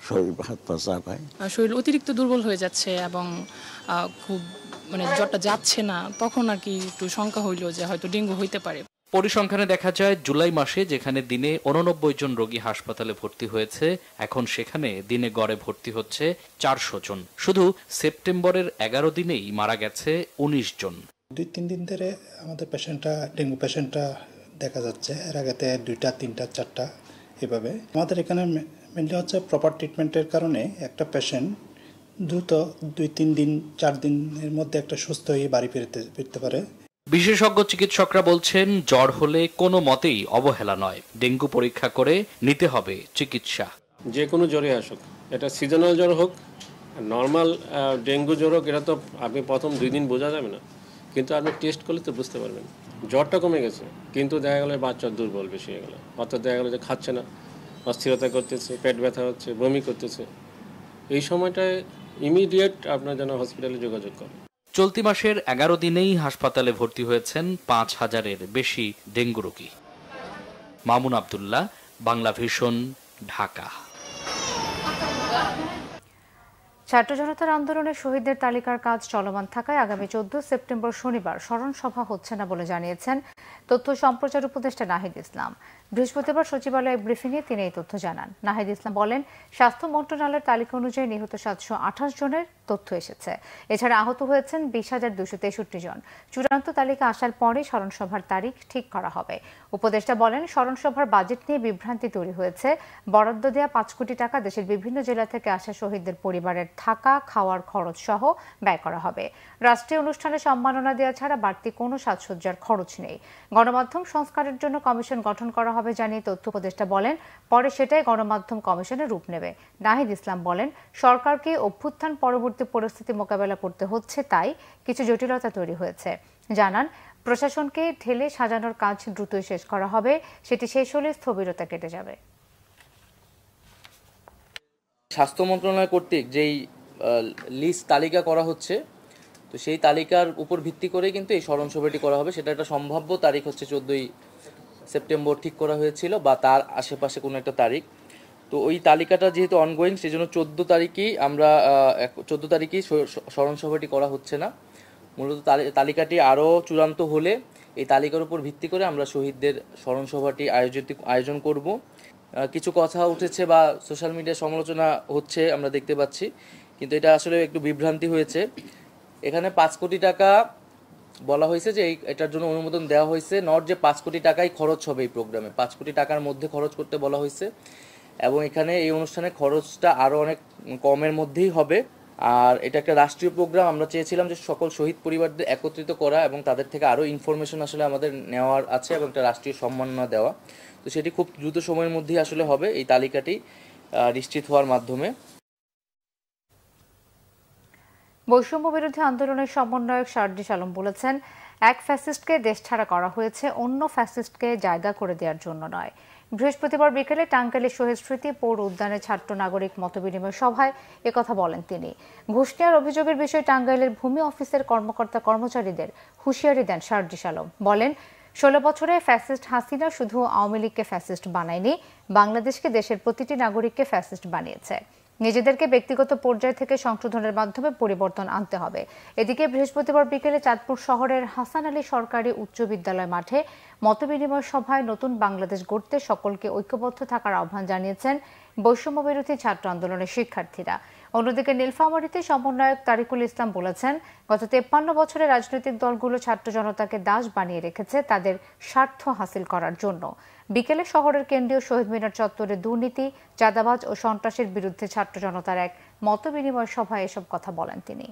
শরীর হাত পা চাপ হয়, শরীর অতিরিক্ত দুর্বল হয়ে যাচ্ছে এবং খুব জ্বরটা যাচ্ছে না। তখন আর কি একটু শঙ্কা হইল যে হয়তো ডেঙ্গু হইতে পারে। পরিসংখ্যানে দেখা যায় জুলাই মাসে যেখানে দিনে ৮৯ জন রোগী হাসপাতালে ভর্তি হয়েছে, এখন সেখানে দিনে গড়ে ভর্তি হচ্ছে ৪০০ জন। শুধু সেপ্টেম্বরের ১১ দিনেই মারা গেছে ১৯ জন। ২-৩ দিন ধরে আমাদের ডেঙ্গু পেশেন্টটা দেখা যাচ্ছে। এর আগেতে ২টা, ৩টা, 4টা এভাবে। আমাদের এখানে মেনলি হচ্ছে প্রপার ট্রিটমেন্টের কারণে একটা পেশেন্ট দ্রুত ২-৩ দিন, ৪ দিনের মধ্যে একটা সুস্থ হয়ে বাড়ি ফিরতে পারে। বিশেষজ্ঞ চিকিৎসকরা বলছেন, জ্বর হলে কোনো মতেই অবহেলা নয়, ডেঙ্গু পরীক্ষা করে নিতে হবে চিকিৎসা। যে কোনো জ্বরে আসুক, এটা সিজনাল জ্বর হোক, নর্মাল ডেঙ্গু জ্বর হোক, এটা তো আপনি প্রথম 2 দিন বোঝা যাবে না, কিন্তু আপনি টেস্ট করলে তো বুঝতে পারবেন। জ্বরটা কমে গেছে, কিন্তু দেখা গেল বাচ্চা দুর্বল বেশি হয়ে গেল, অর্থাৎ দেখা গেলো যে খাচ্ছে না, অস্থিরতা করতেছে, পেট ব্যথা হচ্ছে, বমি করতেছে। এই সময়টায় ইমিডিয়েট আপনার যেন হসপিটালে যোগাযোগ করে। চলতি মাসের ১১ দিনেই হাসপাতালে ভর্তি হয়েছেন ৫,০০০-এর বেশি ডেঙ্গু রোগী। মামুন আবদুল্লাহ, বাংলা ভিশন, ঢাকা। ছাত্র জনতার আন্দোলনে শহীদদের তালিকার কাজ চলমান থাকায় আগামী ১৪ সেপ্টেম্বর শনিবার স্মরণ সভা হচ্ছে না বলে জানিয়েছেন তথ্য সম্প্রচার উপদেষ্টা নাহিদ ইসলাম। বৃহস্পতিবার সচিবালয়ে ব্রিফিংয়ে তিনি এই তথ্য জানান। নাহিদ ইসলাম বলেন, স্বাস্থ্য মন্ত্রণালয়ের তালিকা অনুযায়ী নিহত ৭২৮ জনের তথ্য এসেছে। এছাড়া আহত হয়েছেন ২০,২৬৩ জন। চূড়ান্ত তালিকা আসার পরে স্মরণসভার তারিখ ঠিক করা হবে। উপদেষ্টা বলেন, স্মরণসভার বাজেট নিয়ে বিভ্রান্তি তৈরি হয়েছে। বরাদ্দ দেয়া ৫ কোটি টাকা দেশের বিভিন্ন জেলা থেকে আসা শহীদদের পরিবারের থাকা খাওয়ার খরচ সহ ব্যয় করা হবে। রাষ্ট্রীয় অনুষ্ঠানে সম্মাননা দেওয়া ছাড়া বাড়তি কোনো সাজসজ্জার খরচ নেই। গণমাধ্যম সংস্কারের জন্য কমিশন গঠন করা হবে জানিয়ে তথ্য উপদেষ্টা বলেন, পরে সেটাই গণমাধ্যম কমিশনের রূপ নেবে। নাহিদ ইসলাম বলেন, সরকারকে অভ্যুত্থান পরবর্তী পরিস্থিতি মোকাবেলা করতে হচ্ছে, তাই কিছু জটিলতা তৈরি হয়েছে। জানান, প্রশাসনকে ঢেলে সাজানোর কাজ দ্রুতই শেষ করা হবে, সেটি শেষ হলে স্থবিরতা কেটে যাবে। স্বাস্থ্য মন্ত্রণালয় কর্তৃক যেই লিস্ট তালিকা করা হচ্ছে, তো সেই তালিকার উপর ভিত্তি করে কিন্তু এই স্মরণসভাটি করা হবে। সেটা একটা সম্ভাব্য তারিখ হচ্ছে 14 সেপ্টেম্বর ঠিক করা হয়েছিল, বা তার আশেপাশে কোনো একটা তারিখ। তো ওই তালিকাটা যেহেতু অনগোয়িং, সেই জন্য 14 তারিখেই স্মরণসভাটি করা হচ্ছে না। মূলত তালিকাটি আরও চূড়ান্ত হলে এই তালিকার উপর ভিত্তি করে আমরা শহীদদের স্মরণসভাটি আয়োজন করব। কিছু কথা উঠেছে বা সোশ্যাল মিডিয়ায় সমালোচনা হচ্ছে আমরা দেখতে পাচ্ছি, কিন্তু এটা আসলে একটু বিভ্রান্তি হয়েছে। এখানে 5 কোটি টাকা বলা হয়েছে যে এটার জন্য অনুমোদন দেওয়া হয়েছে, নট যে 5 কোটি টাকাই খরচ হবে এই প্রোগ্রামে। 5 কোটি টাকার মধ্যে খরচ করতে বলা হয়েছে। এবং এখানে এই অনুষ্ঠানের খরচটা আরও অনেক কমের মধ্যেই হবে। আর এটা একটা রাষ্ট্রীয় প্রোগ্রাম, আমরা চেয়েছিলাম যে সকল শহীদ পরিবারদের একত্রিত করা এবং তাদের থেকে আরও ইনফরমেশন আসলে আমাদের নেওয়ার আছে এবং একটা রাষ্ট্রীয় সম্মাননা দেওয়া। তো সেটি খুব দ্রুত সময়ের মধ্যেই আসলে হবে, এই তালিকাটি নিশ্চিত হওয়ার মাধ্যমে। বৈষম্য বিরোধী আন্দোলনের সমন্বয়ক শারজিস আলম বলেছেন, এক ফ্যাসিস্টকে দেশ ছাড়া করা হয়েছে অন্য ফ্যাসিস্টকে জায়গা করে দেওয়ার জন্য নয়। বৃহস্পতিবার বিকেলে টাঙ্গাইলের শহীদ স্মৃতি পৌর উদ্যানে ছাত্র নাগরিক মতবিনিময় সভায় একথা বলেন তিনি। ঘুষ নেওয়ার অভিযোগের বিষয়ে টাঙ্গাইলের ভূমি অফিসের কর্মকর্তা কর্মচারীদের হুঁশিয়ারি দেন শারজিস আলম। বলেন, 16 বছরে ফ্যাসিস্ট হাসিনা শুধু আওয়ামী লীগকে ফ্যাসিস্ট বানায়নি, বাংলাদেশকে দেশের প্রতিটি নাগরিককে ফ্যাসিস্ট বানিয়েছে। নিজেদেরকে ব্যক্তিগত পর্যায় থেকে সংশোধনের মাধ্যমে পরিবর্তন আনতে হবে। এদিকে বৃহস্পতিবার বিকেলে চাঁদপুর শহরের হাসান আলী সরকারি উচ্চ বিদ্যালয় মাঠে মতবিনিময় সভায় নতুন বাংলাদেশ গড়তে সকলকে ঐক্যবদ্ধ থাকার আহ্বান জানিয়েছেন বৈষম্য বিরোধী ছাত্র আন্দোলনের শিক্ষার্থীরা। অন্যদিকে নীলফামারীতে সমন্বয়ক তারিকুল ইসলাম বলেছেন, গত 53 বছরে রাজনৈতিক দলগুলো ছাত্র জনতাকে দাস বানিয়ে রেখেছে তাদের স্বার্থ হাসিল করার জন্য। বিকেলে শহরের কেন্দ্রীয় শহীদ মিনার চত্বরে দুর্নীতি, চাঁদাবাজ ও সন্ত্রাসের বিরুদ্ধে ছাত্র জনতার এক মতবিনিময় সভায় এসব কথা বলেন তিনি।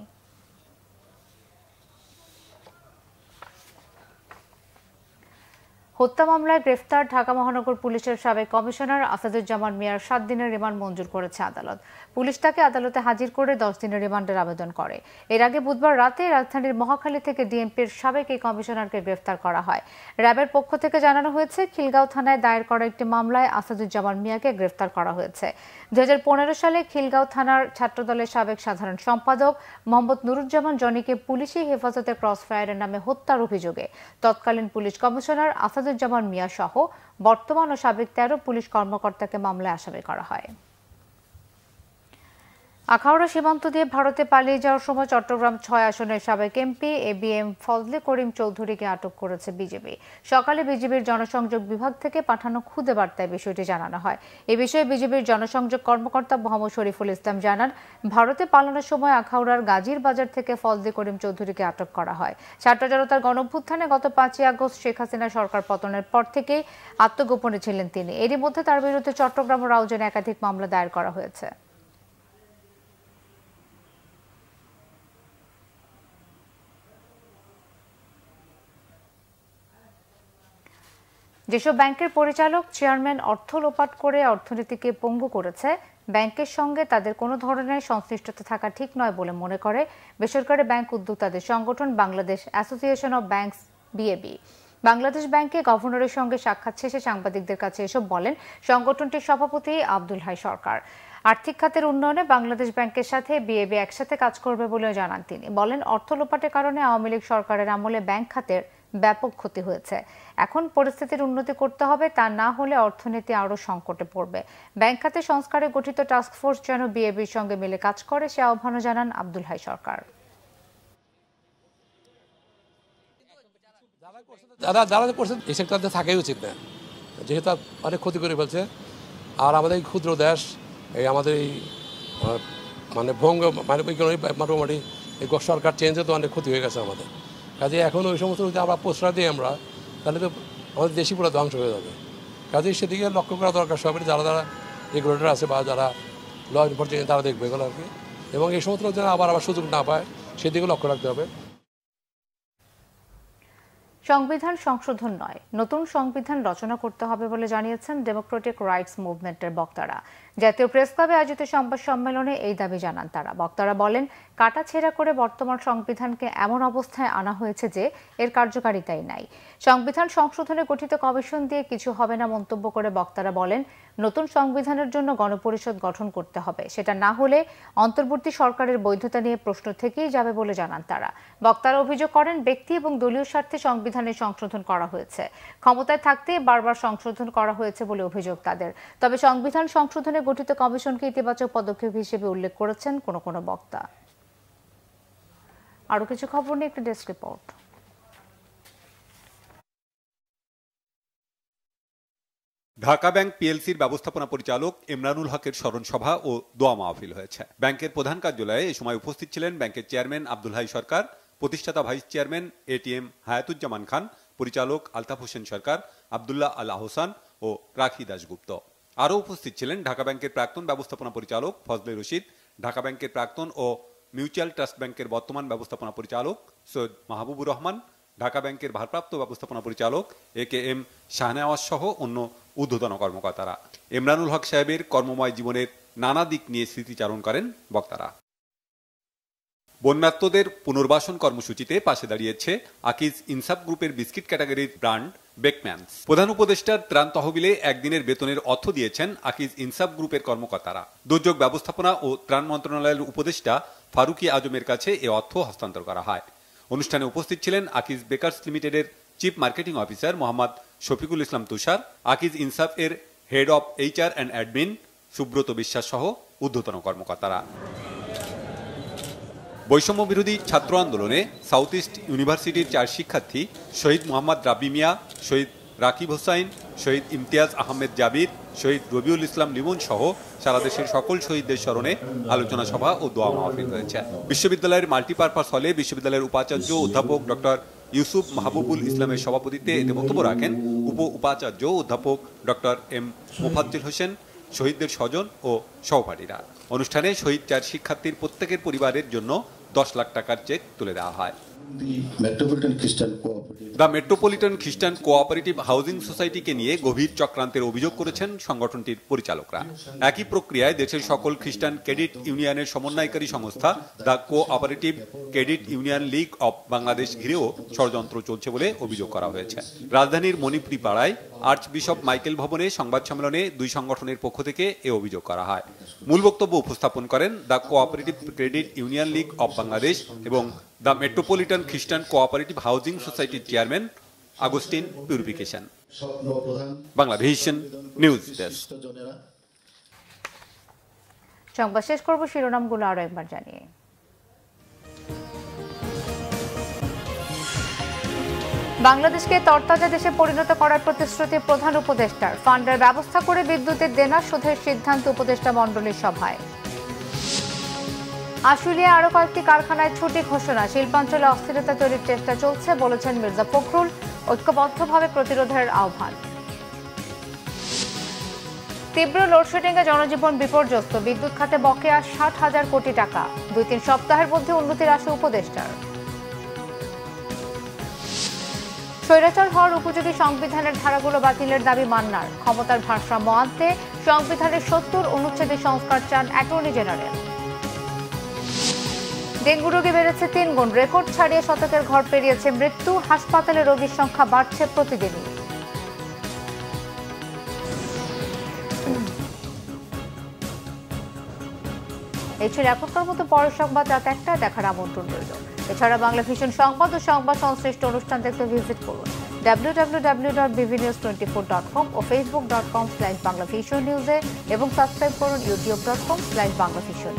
হত্যা মামলায় গ্রেফতার ঢাকা মহানগর পুলিশের সাবেক কমিশনার আসাদুজ্জামান মিয়ার 7 দিনের রিমান্ড মঞ্জুর করেছে আদালত। পুলিশ তাকে আদালতে হাজির করে 10 দিনের রিমান্ডের আবেদন করে। এর আগে বুধবার রাতে রাজধানীর মহাখালী থেকে ডিএমপির সাবেক এই কমিশনারকে গ্রেফতার করা হয়। র্যাবের পক্ষ থেকে জানানো হয়েছে, খিলগাঁও থানায় দায়ের করা একটি মামলায় আসাদুজ্জামান মিয়াকে গ্রেফতার করা হয়েছে। 2015 সালে খিলগাঁও থানার ছাত্রদলের সাবেক সাধারণ সম্পাদক মোহাম্মদ নুরুজ্জামান জনিকে পুলিশি হেফাজতে ক্রসফায়ারের নামে হত্যার অভিযোগে তৎকালীন পুলিশ কমিশনার আসাদুজ্জামান মিয়া সহ বর্তমান ও সাবেক 13 পুলিশ কর্মকর্তাকে মামলায় আসামি করা হয়। আখাউড়া সীমান্ত দিয়ে ভারতে পালিয়ে যাওয়ার সময় চট্টগ্রাম 6 আসনের সাবেক এমপি এবিএম ফজলে করিম চৌধুরীকে আটক করেছে বিজেপি। সকালে বিজেপির জনসংযোগ বিভাগ থেকে পাঠানো খুদে বার্তায় বিষয়টি জানানো হয়। এ বিষয়ে বিজেপির জনসংযোগ কর্মকর্তা মোহাম্মদ শরীফুল ইসলাম জানান, ভারতে পালানোর সময় আখাউড়ার গাজীর বাজার থেকে ফজলে করিম চৌধুরীকে আটক করা হয়। ছাত্র জনতার গণঅভ্যুত্থানে গত 5 আগস্ট শেখ হাসিনা সরকার পতনের পর থেকেই আত্মগোপনে ছিলেন তিনি। এরই মধ্যে তার বিরুদ্ধে চট্টগ্রাম ও রাউজানে একাধিক মামলা দায়ের করা হয়েছে। যেসব ব্যাংকের পরিচালক চেয়ারম্যান অর্থ লোপাট করে অর্থনীতিকে পঙ্গু করেছে, ব্যাংকের সঙ্গে তাদের কোনো ধরনের সংশ্লিষ্টতা থাকা ঠিক নয় বলে মনে করে বেসরকারি ব্যাংক উদ্যোক্তাদের সংগঠন Bangladesh association of banks বিএবি। Bangladesh ব্যাংকে গভর্নরের সঙ্গে সাক্ষাৎ শেষে সাংবাদিকদের কাছে এসব বলেন সংগঠনটির সভাপতি আব্দুল হাই সরকার। আর্থিক খাতের উন্নয়নে বাংলাদেশ ব্যাংকের সাথে বিএবি একসাথে কাজ করবে বলেও জানান তিনি। বলেন, অর্থ লোপাটের কারণে আওয়ামী লীগ সরকারের আমলে ব্যাংক খাতের ব্যাপক ক্ষতি হয়েছে। এখন পরিস্থিতির উন্নতি করতে হবে, তা না হলে অর্থনীতি আরও সংকটে পড়বে। ব্যাংক খাতে সংস্কারে গঠিত টাস্কফোর্স যেন বিএবির সঙ্গে মিলে কাজ করে, সে আহ্বানও জানান আব্দুল হাই সরকার। যারা করছে এই সেক্টরতে থাকাই উচিত না, যেহেতু অনেক ক্ষতি করে ফেলছে। আর আমাদের এই ক্ষুদ্র দেশ, এই আমাদের এই মানে ভঙ্গ মানে মোটামুটি এই সরকার চেঞ্জে তো অনেক ক্ষতি হয়ে গেছে আমাদের। কাজে এখন ওই সমস্ত যদি আমরা প্রশ্রয় দিই আমরা, তাহলে তো আমাদের দেশই পুরো ধ্বংস হয়ে যাবে। কাজেই সেদিকে লক্ষ্য করা দরকার সবাই, যারা রেগুলেটর আছে বা যারা ল এনফোর্সমেন্ট তারা দেখবে এগুলো আর কি। এবং এই সমস্ত যেন আবার সুযোগ না পায় সেদিকে লক্ষ্য রাখতে হবে। সংবিধান সংশোধন নয়, নতুন সংবিধান রচনা করতে হবে বলে জানিয়েছেন ডেমোক্রেটিক রাইটস মুভমেন্টের বক্তারা। জাতীয় প্রেস ক্লাবে আয়োজিত সংবাদ সম্মেলনে এই দাবি জানান তারা। বক্তারা বলেন, কাটাছেঁড়া করে বর্তমান সংবিধানকে এমন অবস্থায় আনা হয়েছে যে এর কার্যকারিতাই নাই। সংবিধান সংশোধনে গঠিত কমিশন দিয়ে কিছু হবে না মন্তব্য করে বক্তারা বলেন, নতুন সংবিধানের জন্য গণপরিষদ গঠন করতে হবে। সেটা না হলে অন্তর্বর্তী সরকারের বৈধতা নিয়ে প্রশ্ন থেকেই যাবে বলে জানান তারা। বক্তারা অভিযোগ করেন, ব্যক্তি এবং দলীয় স্বার্থে সংবিধানে সংশোধন করা হয়েছে, ক্ষমতায় থাকতে বারবার সংশোধন করা হয়েছে বলে অভিযোগ তাদের। তবে সংবিধান সংশোধনে গঠিত কমিশনকে ইতিবাচক পদক্ষেপ হিসেবে উল্লেখ করেছেন কোনো বক্তা। আরো কিছু খবর নিয়ে একটি ডেস্ক রিপোর্ট। ঢাকা ব্যাংক পিএলসির ব্যবস্থাপনা পরিচালক ইমরানুল হকের স্মরণ সভা ও দোয়া মাহফিল হয়েছে। ব্যাংকের প্রধান কার্যালয়ে এই সময় উপস্থিত ছিলেন ব্যাংকের চেয়ারম্যান আব্দুল হাই সরকার, প্রতিষ্ঠাতা ভাইস চেয়ারম্যান এটিএম হায়াতুজ্জামান খান, পরিচালক আলতাফ হোসেন সরকার, আব্দুল্লাহ আল আহসান ও রাখি দাশগুপ্ত। আরও উপস্থিত ছিলেন ঢাকা ব্যাংকের প্রাক্তন ব্যবস্থাপনা পরিচালক ফজলে রশিদ, ঢাকা ব্যাংকের প্রাক্তন ও মিউচুয়াল ট্রাস্ট ব্যাংকের বর্তমান ব্যবস্থাপনা পরিচালক সৈয়দ মাহবুবুর রহমান, ঢাকা ব্যাংকের ভারপ্রাপ্ত ব্যবস্থাপনা পরিচালক AKM শাহনেওয়াজ সহ অন্য ঊর্ধ্বতন কর্মকর্তারা। ইমরানুল হক সাহেবের কর্মময় জীবনের নানা দিক নিয়ে স্মৃতিচারণ করেন বক্তারা। বন্যার্তদের পুনর্বাসন কর্মসূচিতে পাশে দাঁড়িয়েছে আকিজ ইনসাফ গ্রুপের বিস্কিট ক্যাটাগরির ব্র্যান্ড বেকম্যানস। প্রধান উপদেষ্টার ত্রাণ তহবিলে একদিনের বেতনের অর্থ দিয়েছেন আকিজ ইনসাফ গ্রুপের কর্মকর্তারা। দুর্যোগ ব্যবস্থাপনা ও ত্রাণ মন্ত্রণালয়ের উপদেষ্টা ফারুকি আজমের কাছে এ অর্থ হস্তান্তর করা হয়। অনুষ্ঠানে উপস্থিত ছিলেন আকিজ বেকার্স লিমিটেডের chief marketing officer Mohammad Shafiqul Islam Tushar, Akij Insaf এর head of HR and admin Subrata Biswas সহ ঊর্ধ্বতন কর্মকর্তারা। বৈষম্য বিরোধী ছাত্র আন্দোলনে সাউথ ইস্ট ইউনিভার্সিটির 4 শিক্ষার্থী শহীদ মোহাম্মদ রাব্বি মিয়া, শহীদ রাকিব হোসাইন, শহীদ ইমতিয়াজ আহমেদ জাবির, শহীদ রবিউল ইসলাম লিমন সহ সারা দেশের সকল শহীদদের স্মরণে আলোচনা সভা ও দোয়া মাহফিল হয়েছে। বিশ্ববিদ্যালয়ের মাল্টিপারপাস হলে বিশ্ববিদ্যালয়ের উপাচার্য অধ্যাপক ডক্টর ইউসুফ মাহবুবুল ইসলামের সভাপতিত্বে এতে বক্তব্য রাখেন উপাচার্য অধ্যাপক ডক্টর M মোফাজ্জল হোসেন, শহীদদের স্বজন ও সহপাঠীরা। অনুষ্ঠানে শহীদ 4 শিক্ষার্থীর প্রত্যেকের পরিবারের জন্য 10 লাখ টাকার চেক তুলে দেওয়া হয়। দ্য মেট্রোপলিটন খ্রিস্টান কোঅপারেটিভ হাউজিং সোসাইটিকে নিয়ে গভীর চক্রান্তের অভিযোগ করেছেন সংগঠনটির পরিচালকরা। একই প্রক্রিয়ায় দেশের সকল খ্রিস্টান ক্রেডিট ইউনিয়নের সমন্বয়কারী সংস্থা the cooperative credit union league of Bangladesh ঘিরেও ষড়যন্ত্র চলছে বলে অভিযোগ করা হয়েছে। রাজধানীর মণিপুরি পাড়ায় আর্চ বিশপ মাইকেল ভবনে সংবাদ সম্মেলনে 2 সংগঠনের পক্ষ থেকে এ অভিযোগ করা হয়। মূল বক্তব্য উপস্থাপন করেন the cooperative credit union league of Bangladesh এবং দ্য মেট্রোপলিটন খ্রিস্টান কোঅপারেটিভ হাউজিং সোসাইটির chairman Augustine purification. Banglavision news desk. সংবাদ শেষ করব শিরোনামগুলো আরো একবার জানিয়ে। বাংলাদেশকে তরতাজা দেশে পরিণত করার প্রতিশ্রুতি প্রধান উপদেষ্টার। ফান্ডের ব্যবস্থা করে বিদ্যুতের দেনা শোধের সিদ্ধান্ত উপদেষ্টা মণ্ডলীর সভায়। আশুলিয়ায় আরো কয়েকটি কারখানায় ছুটি ঘোষণা। শিল্পাঞ্চলে অস্থিরতা তৈরির চেষ্টা চলছে বলেছেন মির্জা ফখরুল। ঐক্যবদ্ধভাবে প্রতিরোধের আহ্বান। তীব্র লোডশেডিংয়ে জনজীবন বিপর্যস্ত। বিদ্যুৎ খাতে বকেয়া 60,000 কোটি টাকা। 2-3 সপ্তাহের মধ্যে উন্নতির আশা উপদেষ্টার। স্বৈরাচার হওয়ার উপযোগী সংবিধানের ধারাগুলো বাতিলের দাবি মান্নার। ক্ষমতার ভারসাম্য আনতে সংবিধানের 70 অনুচ্ছেদে সংস্কার চান অ্যাটর্নি জেনারেল। ডেঙ্গু রোগী বেড়েছে 3 গুণ। রেকর্ড ছাড়িয়ে শতকের ঘর পেরিয়েছে মৃত্যু। হাসপাতালে রোগীর সংখ্যা বাড়ছে প্রতিদিনই। এই ছিল এখনকার মতো পরের সংবাদ রাত 1টায় দেখার আমন্ত্রণ রইল। এছাড়া বাংলাভিশন সংবাদ ও সংবাদ সংশ্লিষ্ট অনুষ্ঠান দেখতে ভিজিট করুন www.bvnews24.com ও facebook.com/banglavisionnews এবং সাবস্ক্রাইব করুন youtube.com/banglavision।